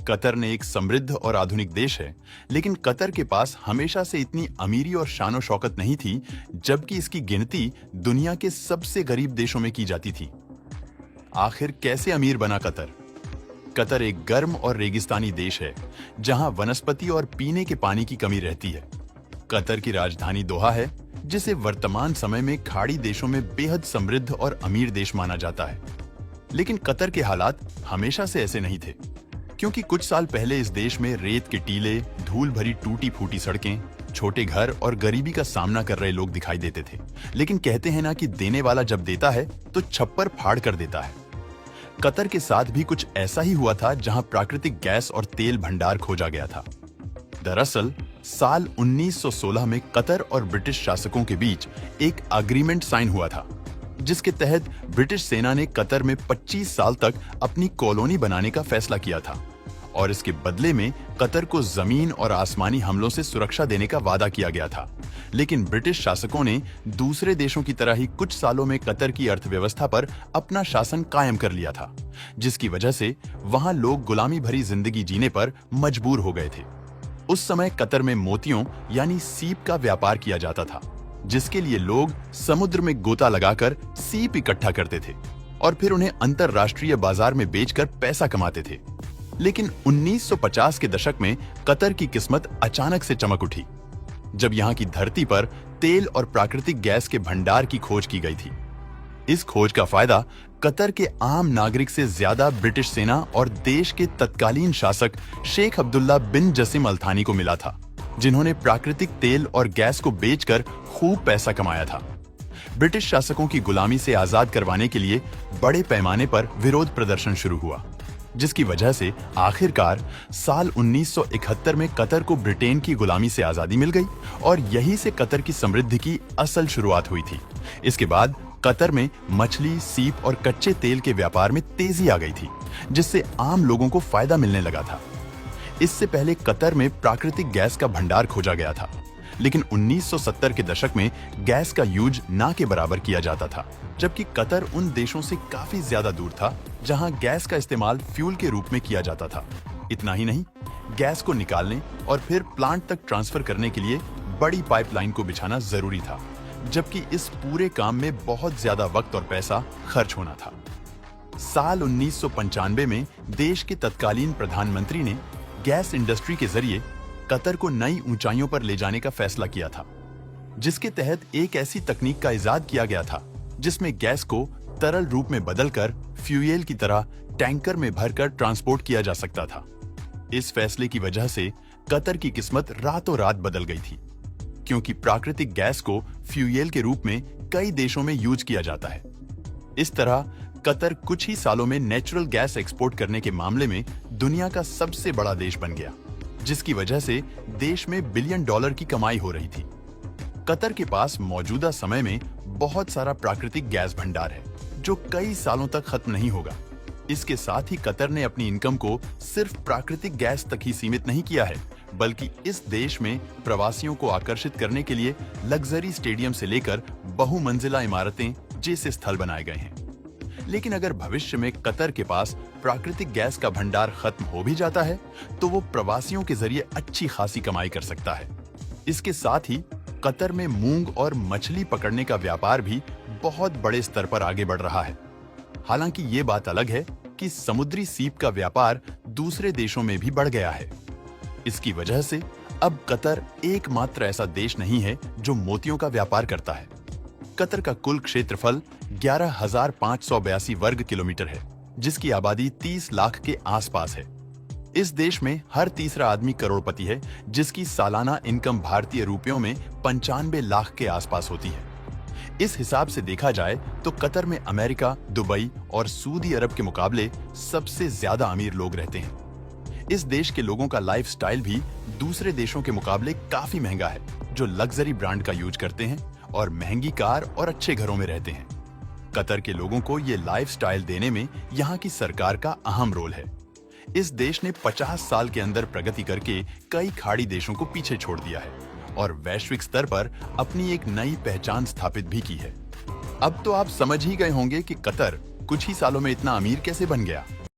Qatar ने एक समृद्ध और आधुनिक देश है, लेकिन कतर के पास हमेशा से इतनी अमीरी और शानो शौकत नहीं थी, जबकि इसकी गिनती दुनिया के सबसे गरीब देशों में की जाती थी। आखिर कैसे अमीर बना कतर? कतर एक गर्म और रेगिस्तानी देश है, जहां वनस्पति और पीने के पानी की कमी रहती है। कतर की राजधानी दोहा है, जिसे वर्तमान समय में खाड़ी देशों में बेहद समृद्ध और अमीर देश माना जाता है। लेकिन कतर के हालात हमेशा से ऐसे नहीं थे, क्योंकि कुछ साल पहले इस देश में रेत के टीले, धूल भरी टूटी फूटी सड़कें, छोटे घर और गरीबी का सामना कर रहे लोग दिखाई देते थे। लेकिन कहते हैं ना कि देने वाला जब देता है तो छप्पर फाड़ कर देता है। कतर के साथ भी कुछ ऐसा ही हुआ था, जहां प्राकृतिक गैस और तेल भंडार खोजा गया था। दरअसल साल 1916 में कतर और ब्रिटिश शासकों के बीच एक एग्रीमेंट साइन हुआ था, जिसके तहत ब्रिटिश सेना ने कतर में 25 साल तक अपनी कॉलोनी बनाने का फैसला किया था और इसके बदले में कतर को जमीन और आसमानी हमलों से सुरक्षा देने का वादा किया गया था। लेकिन ब्रिटिश शासकों ने दूसरे देशों की तरह ही कुछ सालों में कतर की अर्थव्यवस्था पर अपना शासन कायम कर लिया था, जिसकी वजह से वहां लोग गुलामी भरी जिंदगी जीने पर मजबूर हो गए थे। उस समय कतर में मोतियों यानी सीप का व्यापार किया जाता था, जिसके लिए लोग समुद्र में गोता लगाकर सीप इकट्ठा करते थे और फिर उन्हें अंतरराष्ट्रीय बाजार में बेचकर पैसा कमाते थे। लेकिन 1950 के दशक में कतर की किस्मत अचानक से चमक उठी, जब यहाँ की धरती पर तेल और प्राकृतिक गैस के भंडार की खोज की गई थी। इस खोज का फायदा कतर के आम नागरिक से ज्यादा ब्रिटिश सेना और देश के तत्कालीन शासक शेख अब्दुल्ला बिन जसीम अल थानी को मिला था, जिन्होंने प्राकृतिक तेल और गैस को बेचकर खूब पैसा कमाया था। ब्रिटिश शासकों की गुलामी से आजाद करवाने के लिए बड़े पैमाने पर विरोध प्रदर्शन शुरू हुआ, जिसकी वजह से आखिरकार साल 1971 में कतर को ब्रिटेन की गुलामी से आजादी मिल गई और यहीं से कतर की समृद्धि की असल शुरुआत हुई थी। इसके बाद कतर में मछली, सीप और कच्चे तेल के व्यापार में तेजी आ गई थी, जिससे आम लोगों को फायदा मिलने लगा था। इससे पहले कतर में प्राकृतिक गैस का भंडार खोजा गया था, लेकिन 1970 के दशक में गैस का यूज ना के बराबर किया जाता था, जबकि कतर उन देशों से काफी ज्यादा दूर था जहां गैस का इस्तेमाल फ्यूल के रूप में किया जाता था। इतना ही नहीं, गैस को निकालने और फिर प्लांट तक ट्रांसफर करने के लिए बड़ी पाइपलाइन को बिछाना जरूरी था, जबकि इस पूरे काम में बहुत ज्यादा वक्त और पैसा खर्च होना था। साल 1995 में देश के तत्कालीन प्रधानमंत्री ने गैस इंडस्ट्री के जरिए कतर को नई ऊंचाइयों पर ले जाने का फैसला किया था, जिसके तहत एक ऐसी तकनीक का इजाद किया गया था जिसमें गैस को तरल रूप में बदलकर फ्यूएल की तरह टैंकर में भरकर ट्रांसपोर्ट किया जा सकता था। इस फैसले की वजह से कतर की किस्मत रातों रात बदल गई थी, क्योंकि प्राकृतिक गैस को फ्यूएल के रूप में कई देशों में यूज किया जाता है। इस तरह कतर कुछ ही सालों में नेचुरल गैस एक्सपोर्ट करने के मामले में दुनिया का सबसे बड़ा देश बन गया, जिसकी वजह से देश में बिलियन डॉलर की कमाई हो रही थी। कतर के पास मौजूदा समय में बहुत सारा प्राकृतिक गैस भंडार है, जो कई सालों तक खत्म नहीं होगा। इसके साथ ही कतर ने अपनी इनकम को सिर्फ प्राकृतिक गैस तक ही सीमित नहीं किया है, बल्कि इस देश में प्रवासियों को आकर्षित करने के लिए लग्जरी स्टेडियम से लेकर बहुमंजिला इमारतें जैसे स्थल बनाए गए हैं। लेकिन अगर भविष्य में कतर के पास प्राकृतिक गैस का भंडार खत्म हो भी जाता है, तो वो प्रवासियों के जरिए अच्छी खासी कमाई कर सकता है। इसके साथ ही कतर में मूंग और मछली पकड़ने का व्यापार भी बहुत बड़े स्तर पर आगे बढ़ रहा है। हालांकि ये बात अलग है कि समुद्री सीप का व्यापार दूसरे देशों में भी बढ़ गया है। इसकी वजह से अब कतर एकमात्र ऐसा देश नहीं है जो मोतियों का व्यापार करता है। कतर का कुल क्षेत्रफल 11,582 वर्ग किलोमीटर है, जिसकी आबादी 30 लाख के आसपास है। इस देश में हर तीसरा आदमी करोड़पति है, जिसकी सालाना इनकम भारतीय रुपयों में 95 लाख के आसपास होती है। इस हिसाब से देखा जाए तो कतर में अमेरिका, दुबई और सऊदी अरब के मुकाबले सबसे ज्यादा अमीर लोग रहते हैं। इस देश के लोगों का लाइफस्टाइल भी दूसरे देशों के मुकाबले काफी महंगा है, जो लग्जरी ब्रांड का यूज करते हैं और महंगी कार और अच्छे घरों में रहते हैं। कतर के लोगों को ये लाइफस्टाइल देने में यहाँ की सरकार का अहम रोल है। इस देश ने 50 साल के अंदर प्रगति करके कई खाड़ी देशों को पीछे छोड़ दिया है और वैश्विक स्तर पर अपनी एक नई पहचान स्थापित भी की है। अब तो आप समझ ही गए होंगे कि कतर कुछ ही सालों में इतना अमीर कैसे बन गया।